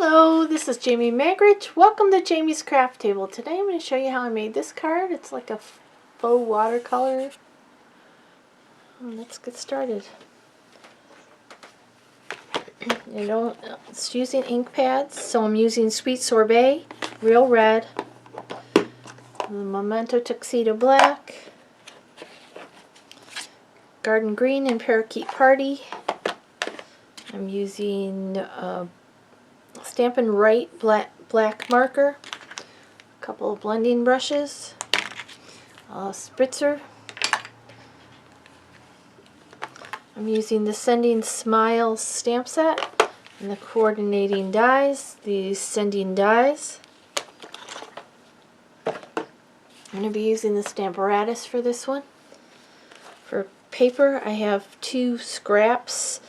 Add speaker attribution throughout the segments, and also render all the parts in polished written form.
Speaker 1: Hello, this is Jamie Magritte. Welcome to Jamie's Craft Table. Today I'm going to show you how I made this card. It's like a faux watercolor. Let's get started. It's using ink pads, so I'm using Sweet Sorbet, Real Red, Meneto Tuxedo Black, Garden Green and Parakeet Party. I'm using Stampin'Up black marker, a couple of blending brushes, a spritzer. I'm using the Sending Smile stamp set and the coordinating dies, the sending dies. I'm going to be using the Stamparatus for this one. For paper, I have two scraps.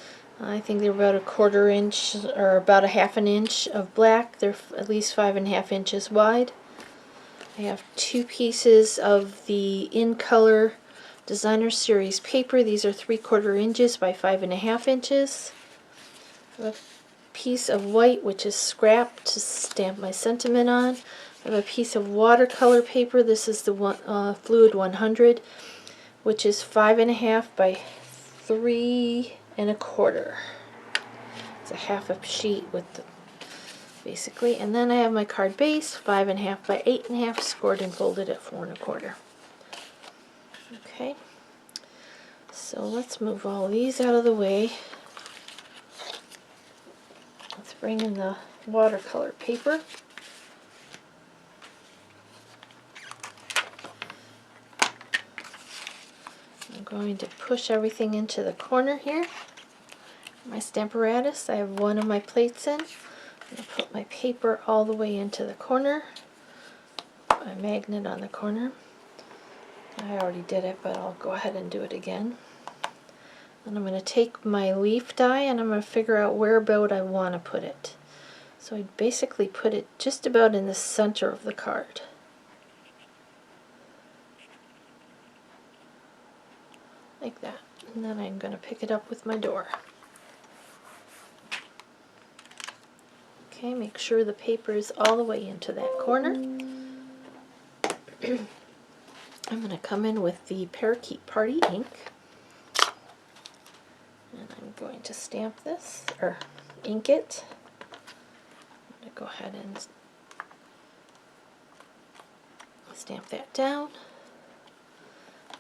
Speaker 1: I think they're about a 1/4 inch or about a 1/2 inch of black. They're at least 5.5 inches wide. I have two pieces of the In Color Designer Series paper. These are 3/4 inches by 5.5 inches. I have a piece of white, which is scrap to stamp my sentiment on. I have a piece of watercolor paper. This is the Fluid 100, which is 5.5 by 3.25. It's a half a sheet with the basically, and then I have my card base, 5.5 by 8.5, scored and folded at 4.25. Okay, so let's move all these out of the way. Let's bring in the watercolor paper. I'm going to push everything into the corner here. My Stamparatus, I have one of my plates in. I'm going to put my paper all the way into the corner. Put my magnet on the corner. I already did it, but I'll go ahead and do it again. And I'm going to take my leaf die and I'm going to figure out where about I want to put it. So I basically put it just about in the center of the card. Like that. And then I'm going to pick it up with my door. Okay, make sure the paper is all the way into that corner. I'm going to come in with the Parakeet Party ink. And I'm going to stamp this, or ink it. I'm going to go ahead and stamp that down.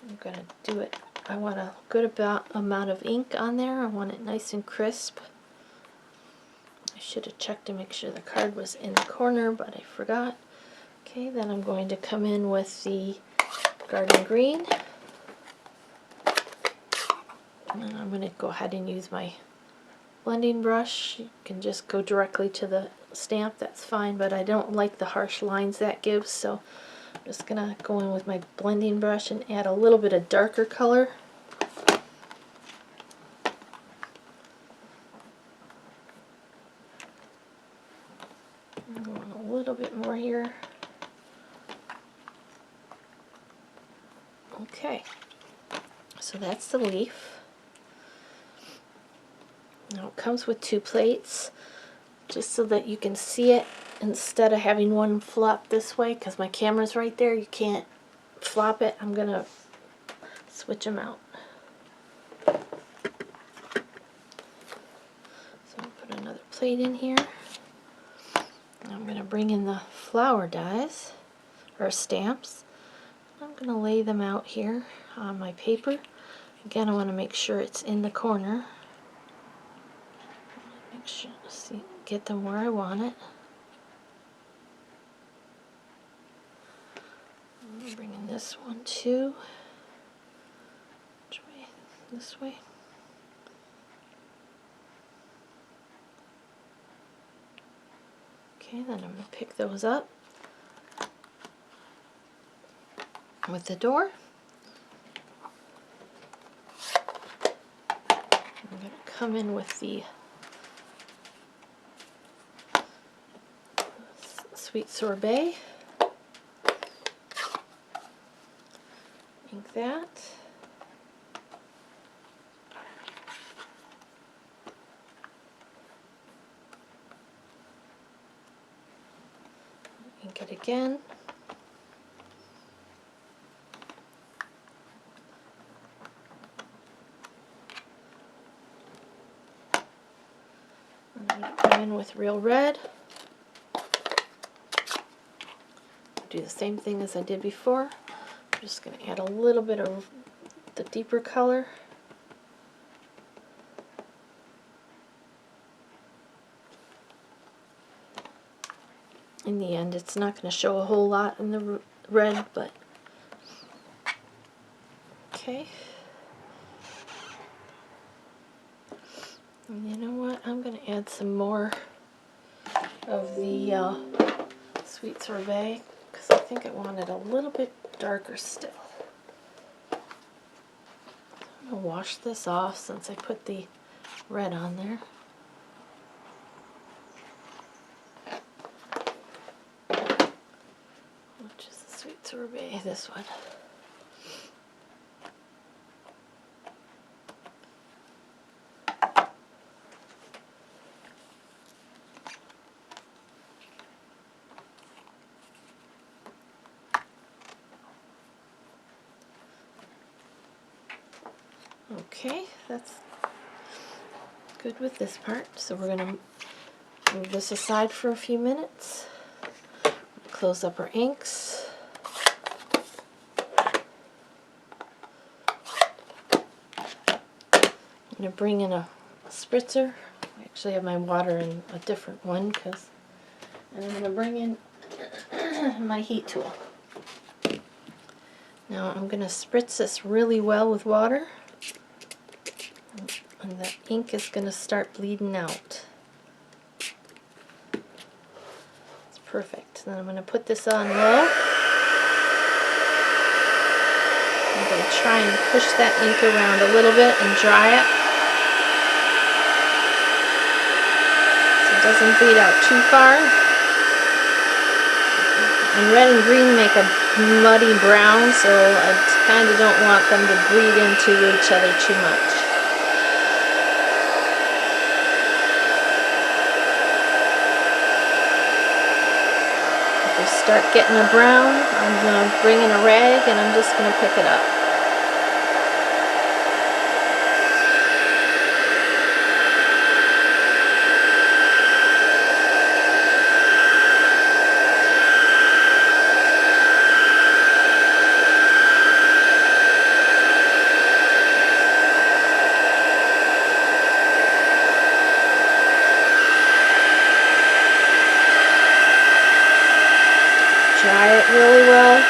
Speaker 1: I'm going to do it. I want a good amount of ink on there. I want it nice and crisp. I should have checked to make sure the card was in the corner, but I forgot. Okay, then I'm going to come in with the Garden Green. And I'm going to go ahead and use my blending brush. You can just go directly to the stamp, that's fine, but I don't like the harsh lines that gives, so I'm just going to go in with my blending brush and add a little bit of darker color. I'm going a little bit more here. Okay, so that's the leaf. Now it comes with two plates, just so that you can see it instead of having one flop this way, because my camera's right there, you can't flop it. I'm going to switch them out. So I'll put another plate in here. I'm going to bring in the flower dies, or stamps. I'm going to lay them out here on my paper. Again, I want to make sure it's in the corner. Make sure, see, get them where I want it. I'm bringing this one too. Which way? This way. Okay, then I'm going to pick those up with the door. I'm going to come in with the Sweet Sorbet. Ink that. Ink it again. I'm going to go in with real red. Do the same thing as I did before. I'm just going to add a little bit of the deeper color. In the end, it's not going to show a whole lot in the red, but okay. And you know what? I'm going to add some more of the sweet sorbet because I think I want it a little bit darker still. I'm going to wash this off since I put the red on there. Which is the sweet sorbet, this one. Okay, that's good with this part. So we're going to move this aside for a few minutes. Close up our inks. I'm going to bring in a spritzer. I actually have my water in a different one and I'm going to bring in my heat tool. Now I'm going to spritz this really well with water. And the ink is going to start bleeding out. It's perfect. Then I'm going to put this on low. I'm going to try and push that ink around a little bit and dry it so it doesn't bleed out too far. And red and green make a muddy brown, so I kind of don't want them to bleed into each other too much. Start getting a brown, I'm going to bring in a rag and I'm just going to pick it up. Dry it really well.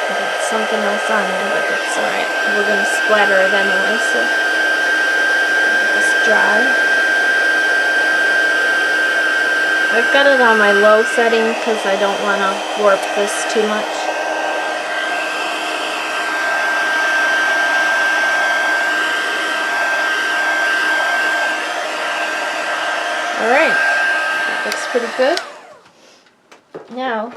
Speaker 1: I've got something else on there, but that's alright. We're going to splatter it anyway, so just dry. I've got it on my low setting because I don't want to warp this too much. Alright, that looks pretty good. Now,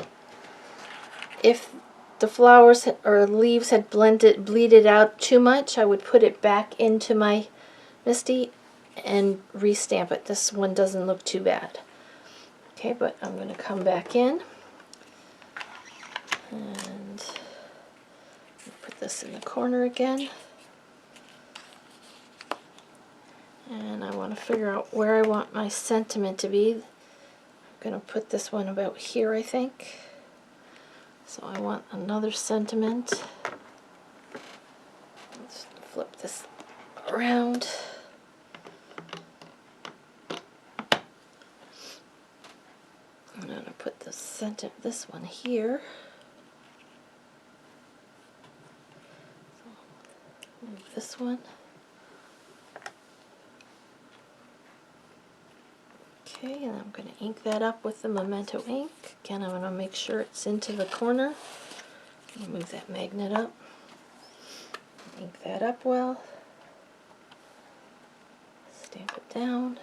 Speaker 1: if the flowers or leaves had bleeded out too much, I would put it back into my Misty and restamp it. This one doesn't look too bad. Okay, but I'm going to come back in and put this in the corner again. And I want to figure out where I want my sentiment to be. I'm going to put this one about here, I think. So I want another sentiment. Let's flip this around. I'm going to put the center, this one here. So move this one. Okay, and I'm going to ink that up with the Memento ink. Again, I'm going to make sure it's into the corner. Move that magnet up. Ink that up well. Stamp it down.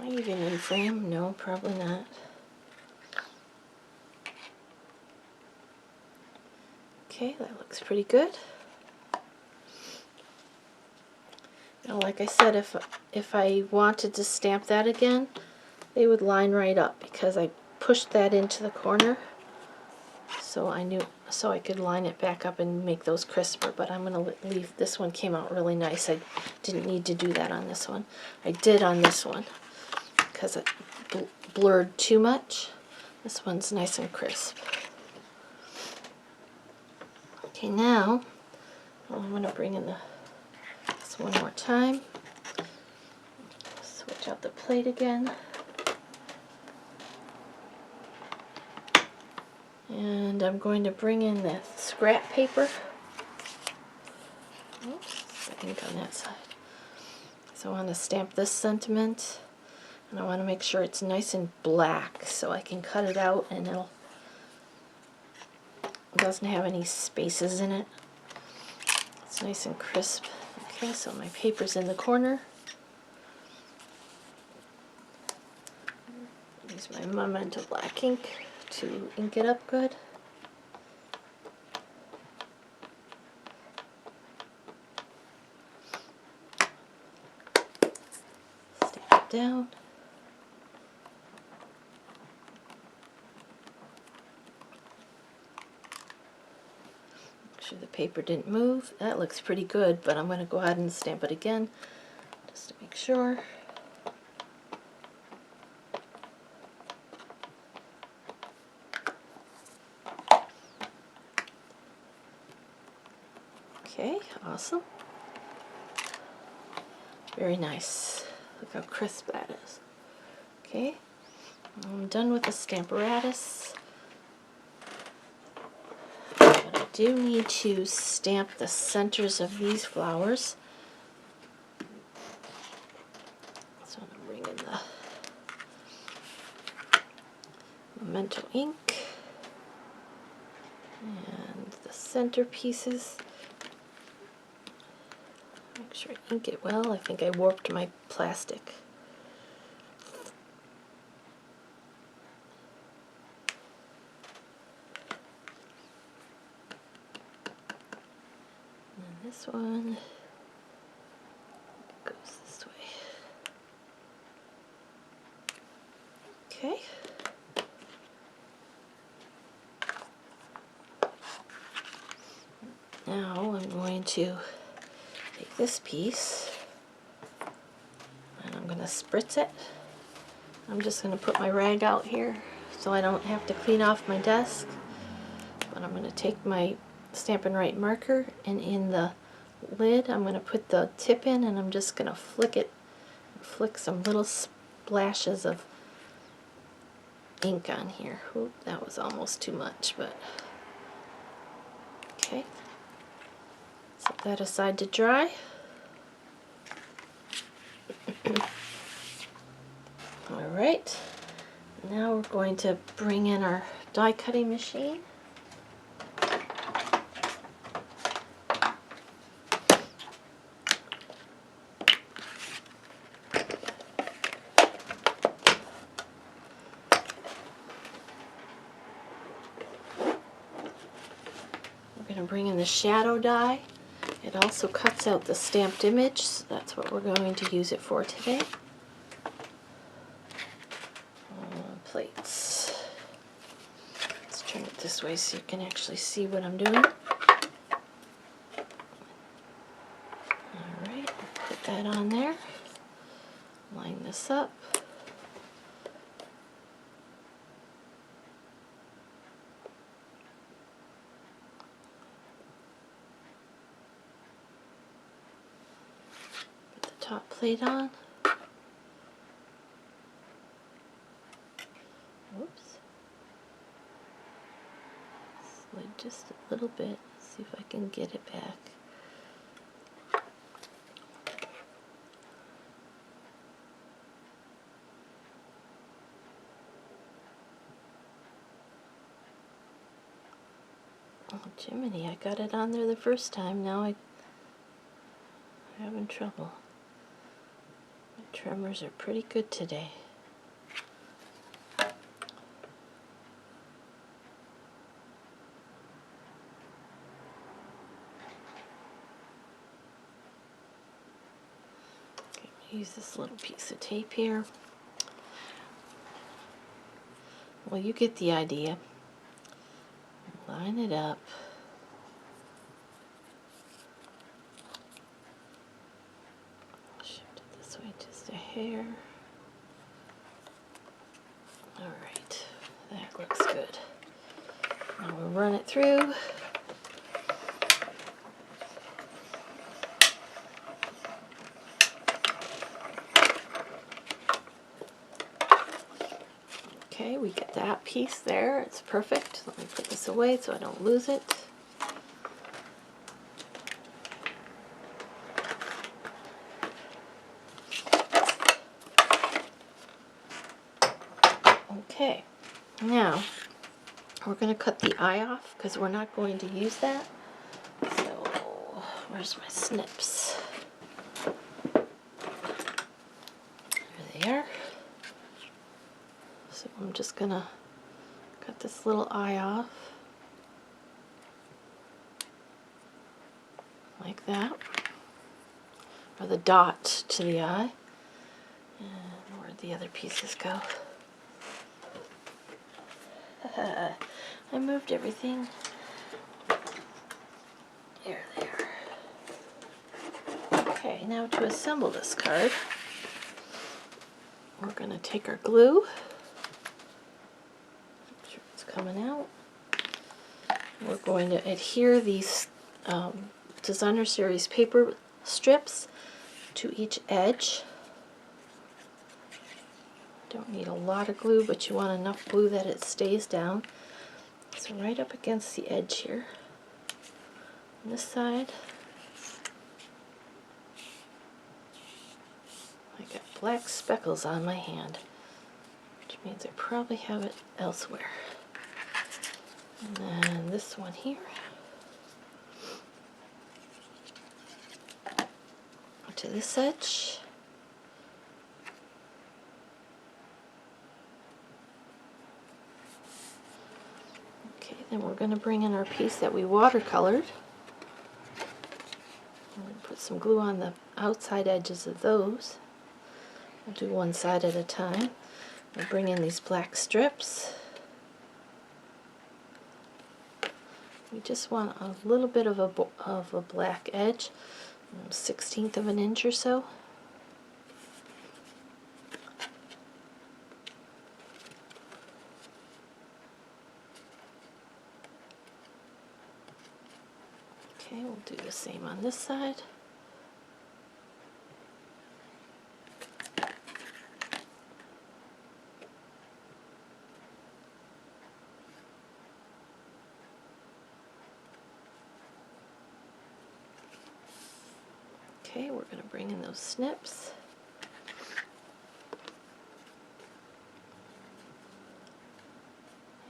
Speaker 1: I even in frame? No, probably not. Okay, that looks pretty good. Now, like I said, if I wanted to stamp that again, they would line right up because I pushed that into the corner, so I could line it back up and make those crisper. But I'm gonna leave this one. Came out really nice. I didn't need to do that on this one. I did on this one because it blurred too much. This one's nice and crisp. Okay, now I'm gonna bring in this one more time. Switch out the plate again. And I'm going to bring in the scrap paper. Oops, ink on that side. So I want to stamp this sentiment, and I want to make sure it's nice and black so I can cut it out and it doesn't have any spaces in it. It's nice and crisp. Okay, so my paper's in the corner. Use my meneto black ink to ink it up good. Stamp it down. Make sure the paper didn't move. That looks pretty good, but I'm going to go ahead and stamp it again just to make sure. Okay, awesome. Very nice. Look how crisp that is. Okay, I'm done with the Stamparatus. But I do need to stamp the centers of these flowers. So I'm going to bring in the meneto ink and the center pieces. Make sure I ink it well. I think I warped my plastic. And this one goes this way. Okay. Now I'm going to take this piece and I'm going to spritz it. I'm just going to put my rag out here so I don't have to clean off my desk. But I'm going to take my Stampin' Right marker, and in the lid I'm going to put the tip in, and I'm just going to flick it, flick some little splashes of ink on here. Oop, that was almost too much, but okay. Set that aside to dry. Alright, now we're going to bring in our die cutting machine. We're going to bring in the shadow die. It also cuts out the stamped image, so that's what we're going to use it for today. Plates. Let's turn it this way so you can actually see what I'm doing. Alright, put that on there. Line this up. Put the top plate on. Whoops. Slide just a little bit. See if I can get it back. Oh, Jiminy, I got it on there the first time. Now I'm having trouble. Tremors are pretty good today. Okay, use this little piece of tape here. Well, you get the idea. Line it up. Shift it this way just a hair. Alright, that looks good. Now we'll run it through. Okay, we get that piece there. It's perfect. Let me put this away so I don't lose it. Okay, now we're going to cut the eye off because we're not going to use that. So, where's my snips? There they are. So I'm just going to cut this little eye off. Like that. Or the dot to the eye. And where'd the other pieces go? I moved everything. There they are. Okay, now to assemble this card, we're going to take our glue. Make sure it's coming out. We're going to adhere these Designer Series paper strips to each edge. Don't need a lot of glue, but you want enough glue that it stays down. So right up against the edge here, on this side, I got black speckles on my hand, which means I probably have it elsewhere. And then this one here, to this edge. Okay, then we're going to bring in our piece that we watercolored. I'm going to put some glue on the outside edges of those. I'll do one side at a time. We'll bring in these black strips. We just want a little bit of a black edge, 1/16 of an inch or so. Okay, we'll do the same on this side. Okay, we're going to bring in those snips.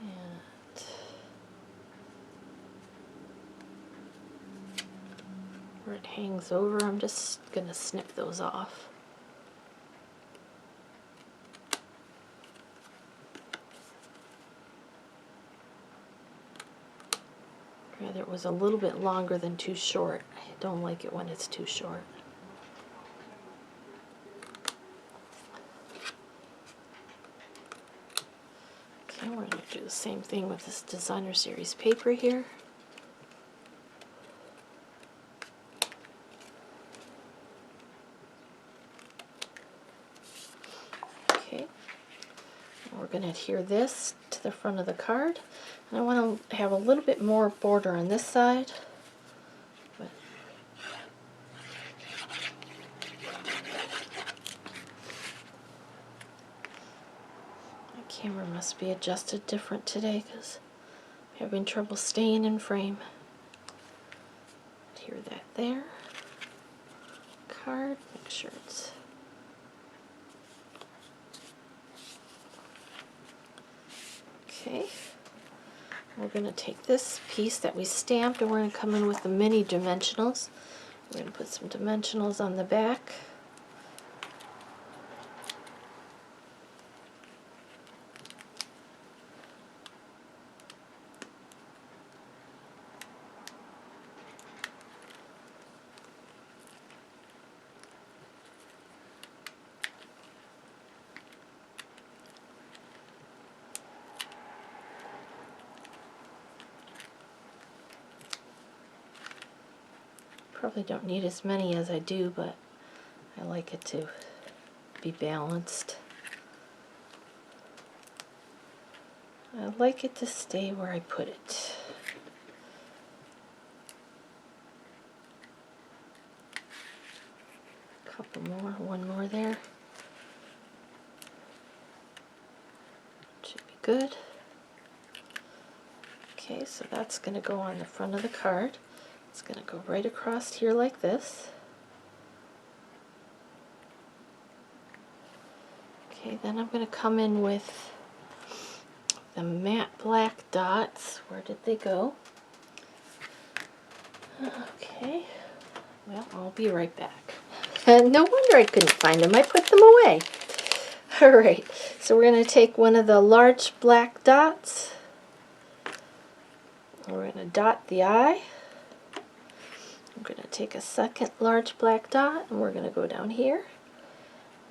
Speaker 1: And where it hangs over, I'm just going to snip those off. Rather, it was a little bit longer than too short. I don't like it when it's too short. Okay, we're going to do the same thing with this Designer Series paper here. Okay, we're going to adhere this to the front of the card. And I want to have a little bit more border on this side. But my camera must be adjusted different today because I'm having trouble staying in frame. Adhere that there. Card, make sure it's okay. We're going to take this piece that we stamped and we're going to come in with the mini dimensionals. We're going to put some dimensionals on the back. Probably don't need as many as I do, but I like it to be balanced. I like it to stay where I put it. A couple more, one more there. Should be good. Okay, so that's going to go on the front of the card. It's going to go right across here like this. Okay, then I'm going to come in with the matte black dots. Where did they go? Okay, well, I'll be right back. No wonder I couldn't find them. I put them away. Alright, so we're going to take one of the large black dots. We're going to dot the eye. I'm going to take a second large black dot and we're going to go down here.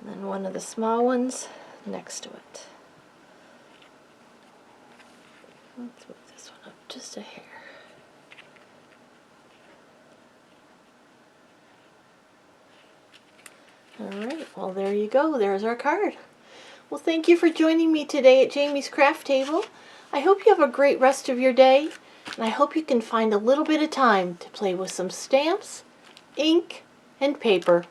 Speaker 1: And then one of the small ones next to it. Let's move this one up just a hair. Alright, well there you go. There's our card. Well, thank you for joining me today at Jamie's Craft Table. I hope you have a great rest of your day, and I hope you can find a little bit of time to play with some stamps, ink, and paper.